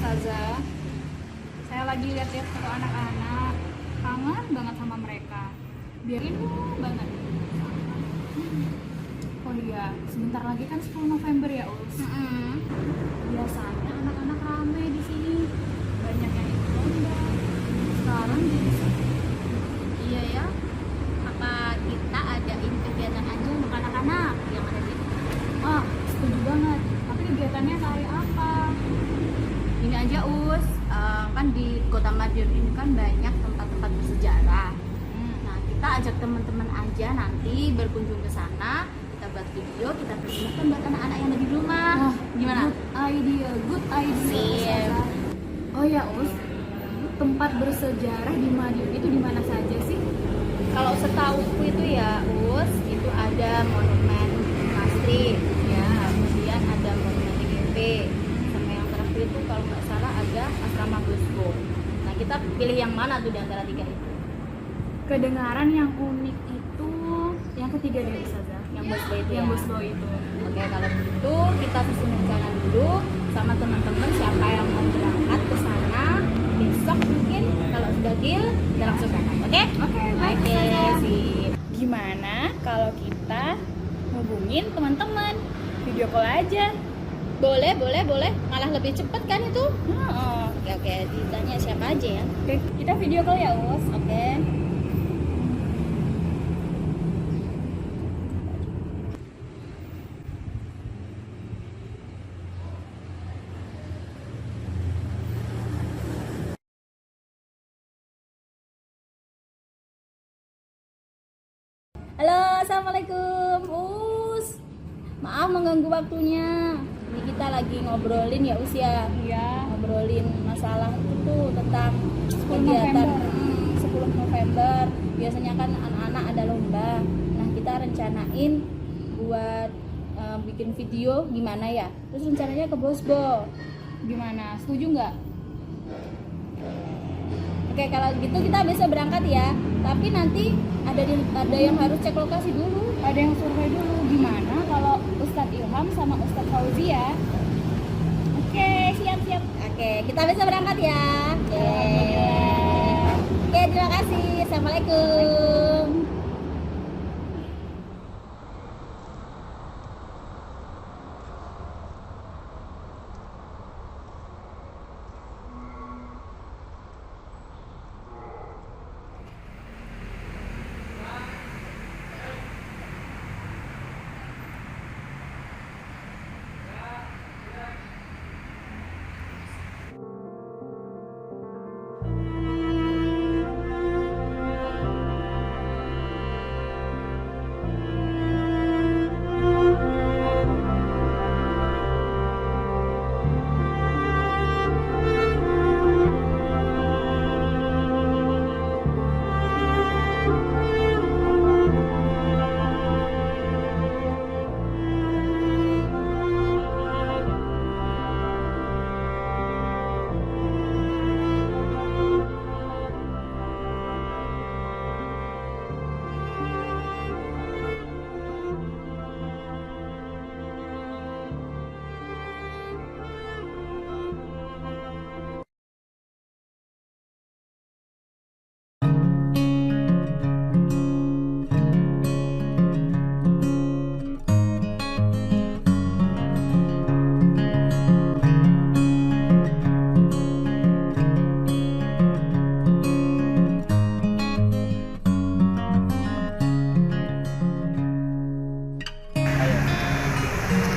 Ustazah. Saya lagi lihat-lihat foto anak-anak, kangen banget sama mereka. Biar rindu banget. Oh iya, sebentar lagi kan 10 November ya, Us. Biasanya anak-anak rame di sini, banyak yang ikut lomba. Sekarang jadi sepi. Iya ya, apa kita adain kegiatan aja untuk anak-anak yang ada di sini? Ah, setuju banget. Tapi kegiatannya kayak apa? Ini aja Us, kan di Kota Madiun ini kan banyak tempat-tempat bersejarah. Nah kita ajak teman-teman aja nanti berkunjung ke sana, kita buat video, kita persiapkan buat anak-anak yang ada di rumah. Gimana? Good idea. Sip. Ustazah. Oh ya, Us. Tempat bersejarah di Madiun itu di mana saja sih? Kalau setauku itu ya Us, itu ada monumen Maastricht, ya, kemudian ada monumen TGV, sama yang terakhir itu kalau nggak salah ada asrama Bosbo. Nah kita pilih yang mana tuh di antara tiga itu? Kedengaran yang unik itu yang ketiga dari Ustazah. Yang Bosbo itu Yang ya? Bosbo itu. Oke, kalau begitu kita susun rencana dulu sama teman-teman siapa yang mau berangkat ke sana besok mungkin, kalau sudah deal kita langsung berangkat. Oke? Oke, baik, Oke, Ustazah. sip. Gimana kalau kita hubungin teman-teman? Video call aja. Boleh. Malah lebih cepet kan itu? Oh, Oke, ditanya siapa aja ya? oke, kita video call ya, Us. Oke. Halo, assalamualaikum, Us. Maaf mengganggu waktunya. Ini kita lagi ngobrolin ya, Us ya. Iya. Ngobrolin masalah itu tentang 10 kegiatan November. 10 November. Biasanya kan anak-anak ada lomba. Nah, kita rencanain buat bikin video gimana ya? Terus rencananya ke Bosbo. Gimana? Setuju nggak? Oke, kalau gitu kita bisa berangkat ya. Tapi nanti ada yang harus cek lokasi dulu. Ada yang survei dulu. Gimana kalau Ustadz Ilham sama Ustadz Fauzi ya? Oke, siap. Oke, kita bisa berangkat ya. Oke. Alhamdulillah. Oke, terima kasih. Assalamualaikum.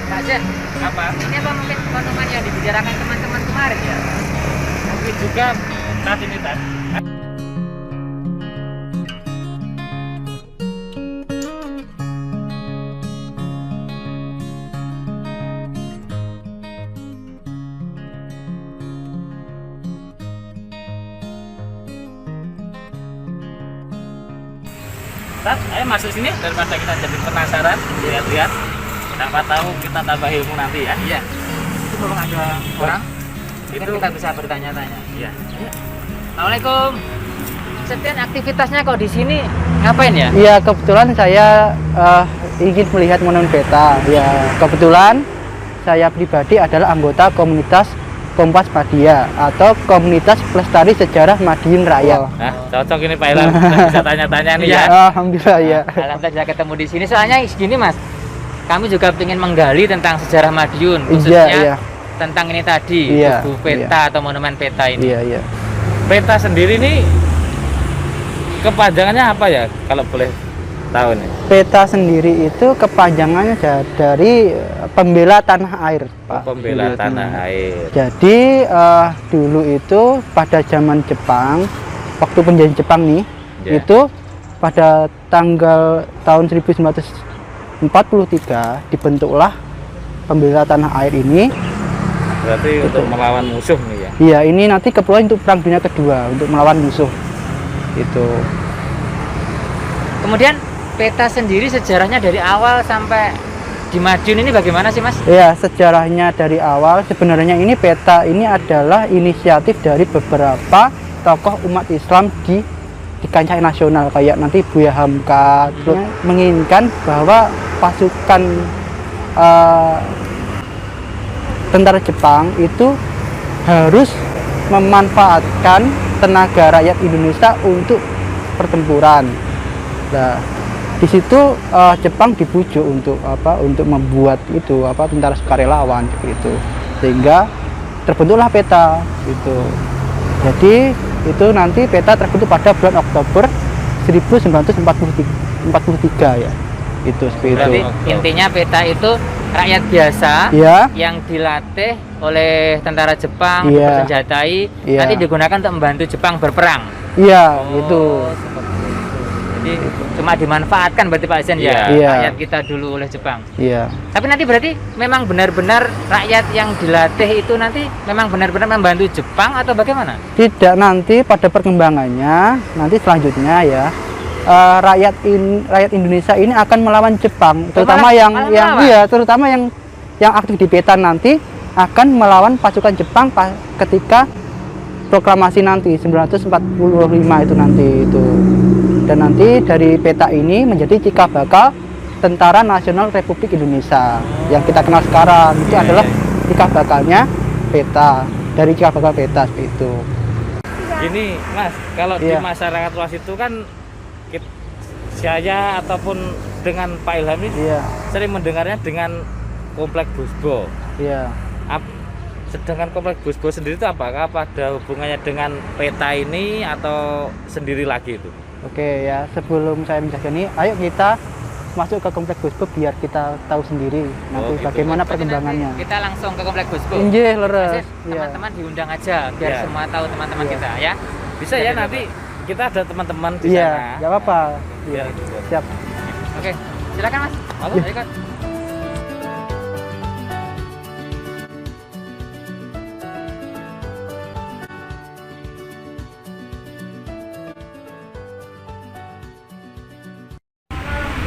Pak Jen, Apa? ini apa mungkin monumen yang dibicarakan teman-teman kemarin ya? Mungkin juga saat ini Tan. Tat, ayo masuk sini daripada kita jadi penasaran, lihat-lihat. Siapa tahu kita tambah ilmu nanti ya. Iya. Itu memang ada orang. Itu Itu kita bisa bertanya-tanya. iya. Assalamualaikum. Setiap aktivitasnya kok di sini ngapain ya? Iya, kebetulan saya ingin melihat monumen peta. Ya, kebetulan saya pribadi adalah anggota komunitas Kompas Madia atau Komunitas Pelestari Sejarah Madiun Rakyat. Nah, cocok ini Pak Ilham. Bisa tanya-tanya nih ya. Alhamdulillah ya. Alhamdulillah bisa ketemu di sini. Soalnya gini Mas, kami juga ingin menggali tentang sejarah Madiun, khususnya Iya. tentang ini tadi, Iya, tugu peta atau monumen peta ini. Iya, iya. Peta sendiri nih kepanjangannya apa ya kalau boleh tahu nih? Peta sendiri itu kepanjangannya dari pembela tanah air, Pak. Pembela tanah air. Jadi dulu itu pada zaman Jepang, waktu penjajahan Jepang nih, Ya. itu pada tanggal tahun 1943 dibentuklah pembela tanah air ini. Berarti untuk melawan musuh nih ya. Iya, ini nanti keperluan untuk Perang Dunia Kedua untuk melawan musuh. Itu. Kemudian peta sendiri sejarahnya dari awal sampai di Madiun ini bagaimana sih Mas? Ya, sejarahnya dari awal sebenarnya ini peta ini adalah inisiatif dari beberapa tokoh umat Islam di kancah nasional kayak nanti Buya Hamka terus menginginkan bahwa pasukan tentara Jepang itu harus memanfaatkan tenaga rakyat Indonesia untuk pertempuran. Nah, di situ Jepang dibujuk untuk untuk membuat itu tentara sukarelawan seperti itu, sehingga terbentuklah peta itu. Jadi itu nanti peta terbentuk pada bulan Oktober 1943 ya, itu seperti Berarti itu. intinya peta itu rakyat biasa Ya, yang dilatih oleh tentara Jepang, Iya. bersenjatai, Iya. nanti digunakan untuk membantu Jepang berperang. iya Oh, itu. seperti itu. Jadi cuma dimanfaatkan berarti Pak Zen ya, Iya. rakyat kita dulu oleh Jepang. Iya. Tapi nanti berarti memang benar-benar rakyat yang dilatih itu nanti memang benar-benar membantu Jepang atau bagaimana? Tidak, nanti pada perkembangannya nanti selanjutnya ya rakyat Indonesia ini akan melawan Jepang, terutama malah melawan? iya, terutama yang aktif di peta nanti akan melawan pasukan Jepang ketika proklamasi nanti 1945 itu nanti itu. Dan nanti dari peta ini menjadi cikal bakal Tentara Nasional Republik Indonesia yang kita kenal sekarang. Itu adalah cikal bakalnya peta, dari cikal bakal peta seperti itu. Gini Mas, kalau di Iya. masyarakat luas itu kan saya ataupun dengan Pak Ilham ini Iya, sering mendengarnya dengan komplek Busbo. iya. Sedangkan komplek Busbo sendiri itu apakah ada hubungannya dengan peta ini atau sendiri lagi itu? Oke ya, sebelum saya menjelaskan ini, ayo kita masuk ke komplek Busbo biar kita tahu sendiri nanti gitu. bagaimana Berarti perkembangannya. nanti kita langsung ke komplek Busbo. Injih, Mas, leres. Iya. teman-teman diundang aja biar Iya. semua tahu teman-teman Iya. kita ya. Bisa ya nanti kita ada teman-teman di Iya, sana. nggak apa-apa. Iya. Iya, siap. Oke, silakan Mas. Monggo. Ayo, Kak.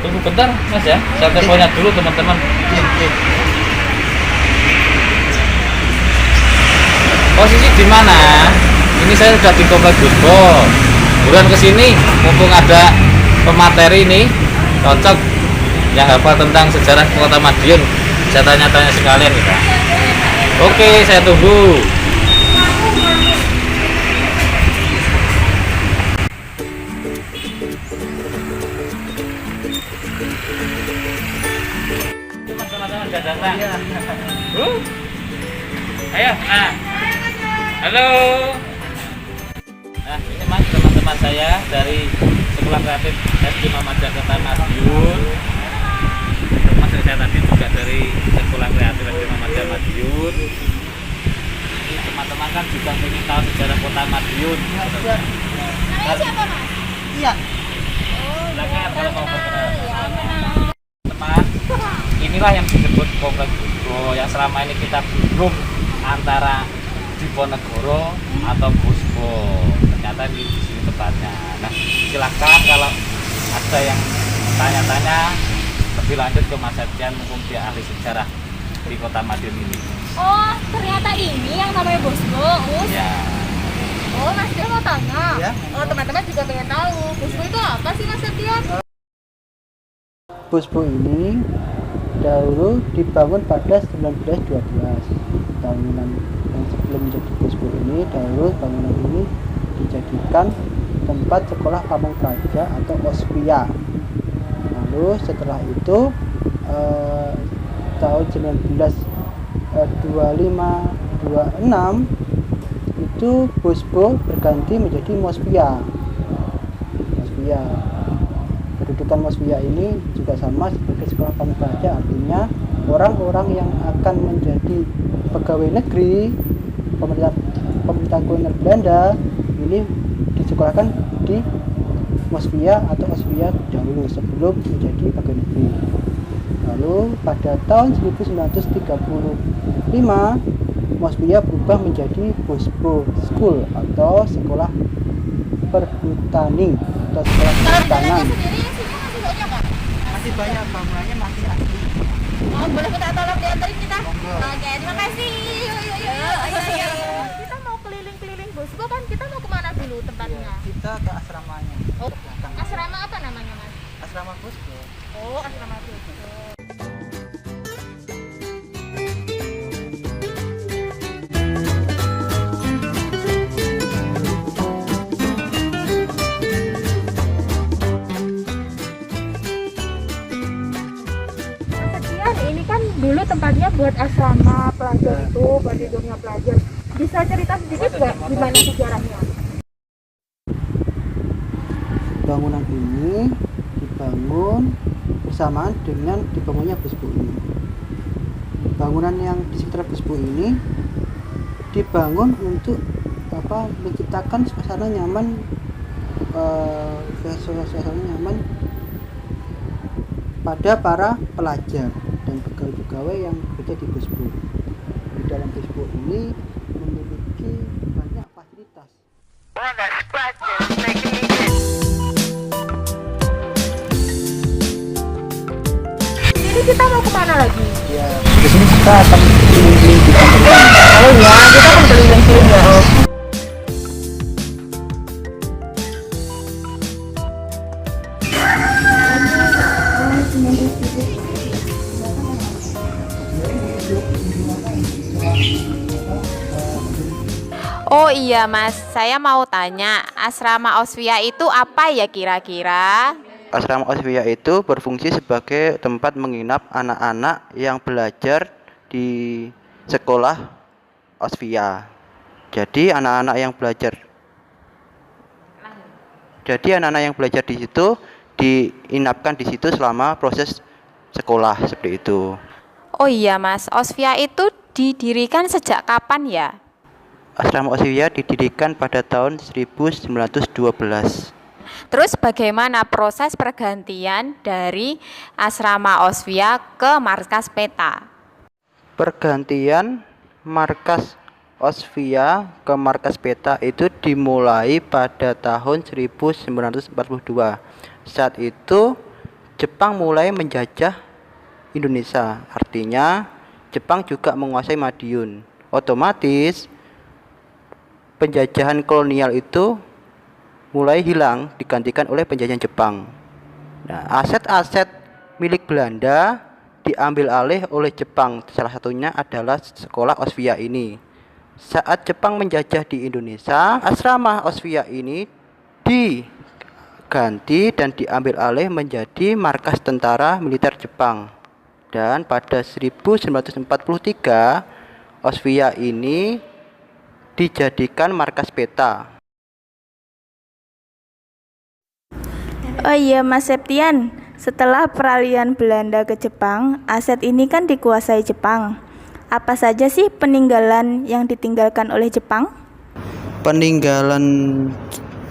Tunggu bentar Mas ya, saya teleponnya dulu teman-teman. Posisi di mana? Ini saya sudah di komplek Busbo. Buruan ke sini, mumpung ada pemateri ini, cocok yang hafal tentang sejarah Kota Madiun. Saya tanya-tanya sekalian kita. Oke, saya tunggu. Teman-teman sudah datang. Ayo, halo. Nah, ini Mas teman-teman saya dari Sekolah Kreatif SD Muhammadiyah Kota Madiun. Termasuk saya tadi juga dari Sekolah Kreatif SD Muhammadiyah Madiun. Ini teman-teman kan juga ingin tahu sejarah Kota Madiun. Namanya siapa Mas? Iya. Silakan kalau mau berkenalan. Teman, inilah yang disebut komplek Busbo yang selama ini kita bingung antara Diponegoro atau Busbo. Ternyata di sini tepatnya. Nah, silakan kalau ada yang tanya-tanya lebih lanjut ke Mas Septian, mumpung dia ahli sejarah di Kota Madiun ini. Oh, ternyata ini yang namanya Busbo. Ya, Oh, Mas Septian mau tanya. Ya. Oh, teman-teman juga pengen tahu. Busbo itu apa sih Mas Septian? Busbo ini dahulu dibangun pada 1912 bangunan sebelum menjadi Bospo ini, dahulu bangunan ini dijadikan tempat sekolah pamong praja atau Ospia. Lalu setelah itu tahun 1925-26 itu Bospo berganti menjadi Mospia. Kedudukan Mospia ini juga sama sebagai sekolah pamong praja, artinya orang-orang yang akan menjadi pegawai negeri pemerintah kolonial Belanda ini disekolahkan di Mospia atau Ospia dahulu sebelum menjadi pegawai negeri. Lalu pada tahun 1935 Mospia berubah menjadi Bospo School atau sekolah perhutani atau sekolah perhutanan. Masih banyak bangunannya masih asli. Oh, boleh minta tolong diantarin kita? Oke, terima kasih. Yuk. Kita mau keliling-keliling Bospo kan, kita mau kemana dulu tempatnya? Kita ke asramanya. Oh, asrama apa namanya, Mas? Asrama Bospo. Oh, asrama Bospo. Ini kan dulu tempatnya buat asrama pelajar itu, buat tidurnya pelajar. Bisa cerita sedikit nggak gimana sejarahnya? Bangunan ini dibangun bersamaan dengan dibangunnya Bospo ini. Bangunan yang di sekitar Bospo ini dibangun untuk menciptakan suasana nyaman, pada para pelajar dan pegawai-pegawai yang bekerja di Bospo. Di dalam Bospo ini memiliki banyak fasilitas. Jadi kita mau kemana lagi? Ya, di sini kita akan keliling di kampung. Oh iya, kita akan keliling-keliling ya. Oh iya Mas, saya mau tanya, asrama Ospia itu apa ya kira-kira? Asrama Ospia itu berfungsi sebagai tempat menginap anak-anak yang belajar di sekolah Ospia. Jadi anak-anak yang belajar di situ diinapkan di situ selama proses sekolah seperti itu. Oh iya Mas, Ospia itu didirikan sejak kapan ya? Asrama Ospia didirikan pada tahun 1912. Terus bagaimana proses pergantian dari asrama Ospia ke markas Peta? Pergantian markas Ospia ke markas Peta itu dimulai pada tahun 1942. Saat itu Jepang mulai menjajah Indonesia, artinya Jepang juga menguasai Madiun. Otomatis penjajahan kolonial itu mulai hilang digantikan oleh penjajahan Jepang. Nah, aset-aset milik Belanda diambil alih oleh Jepang. Salah satunya adalah sekolah Ospia ini. Saat Jepang menjajah di Indonesia, asrama Ospia ini diganti dan diambil alih menjadi markas tentara militer Jepang. Dan pada 1943, Ospia ini dijadikan markas Peta. Oh iya Mas Septian, setelah peralihan Belanda ke Jepang, aset ini kan dikuasai Jepang. Apa saja sih peninggalan yang ditinggalkan oleh Jepang? Peninggalan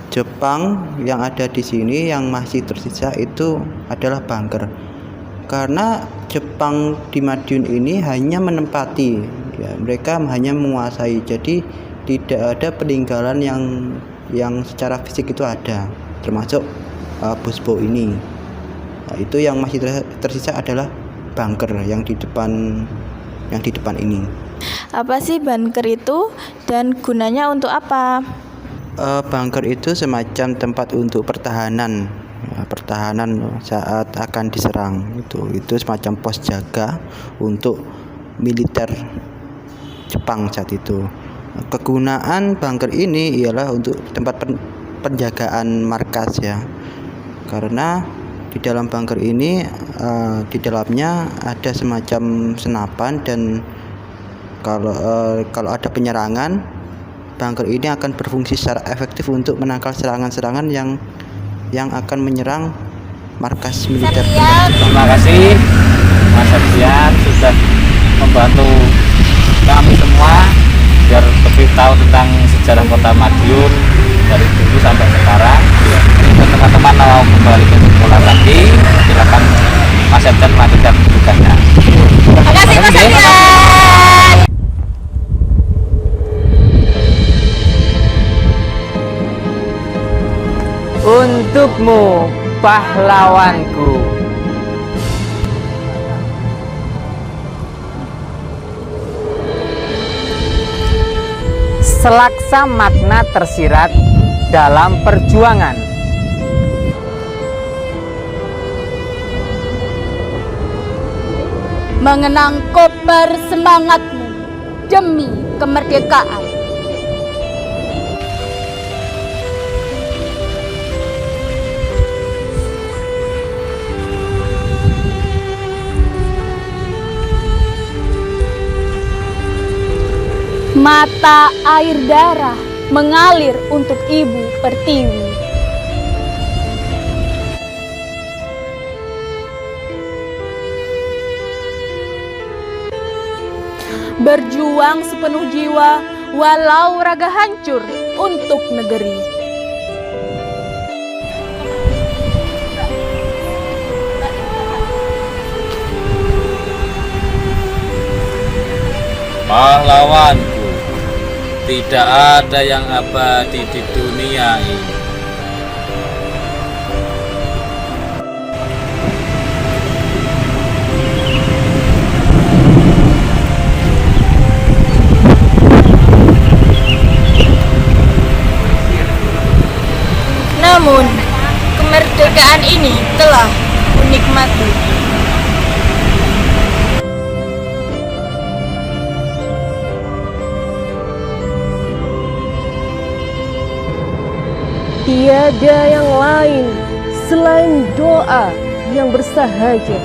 Jepang yang ada di sini yang masih tersisa itu adalah bunker. Karena Jepang di Madiun ini hanya menempati, ya, mereka hanya menguasai. Jadi tidak ada peninggalan yang secara fisik itu ada, termasuk Bospo ini. Nah, itu yang masih tersisa adalah bunker yang di depan ini. Apa sih bunker itu dan gunanya untuk apa? Bunker itu semacam tempat untuk pertahanan, ya, pertahanan saat akan diserang. Itu semacam pos jaga untuk militer Jepang saat itu. Kegunaan bunker ini ialah untuk tempat penjagaan markas ya. Karena di dalam bunker ini di dalamnya ada semacam senapan, dan kalau ada penyerangan, bunker ini akan berfungsi secara efektif untuk menangkal serangan-serangan yang akan menyerang markas militer. Terima kasih Mas Septian sudah membantu kami semua biar lebih tahu tentang sejarah Kota Madiun dari dulu sampai sekarang. Jika teman-teman mau kembali ke sekolah lagi, silakan Mas Septian melanjutkan tugasnya. Terima kasih Mas Septian. Untukmu, pahlawanku. Selaksa makna tersirat dalam perjuangan. Mengenang kobar semangatmu demi kemerdekaan. Mata air darah mengalir untuk Ibu Pertiwi. Berjuang sepenuh jiwa walau raga hancur untuk negeri. Pahlawanku, tidak ada yang abadi di dunia ini. Namun, kemerdekaan ini telah kunikmati. Tiada yang lain selain doa yang bersahaja.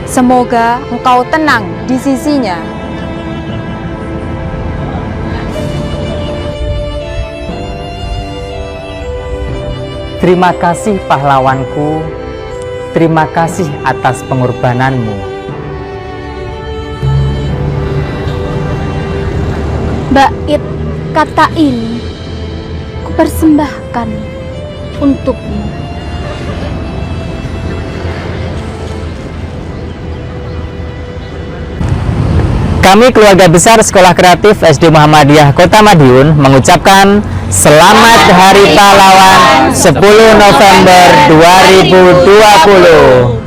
Semoga engkau tenang di sisinya. Terima kasih pahlawanku. Terima kasih atas pengorbananmu. Bait kata ini kupersembahkan untukmu. Kami keluarga besar Sekolah Kreatif SD Muhammadiyah Kota Madiun mengucapkan Selamat Hari Pahlawan 10 November 2020.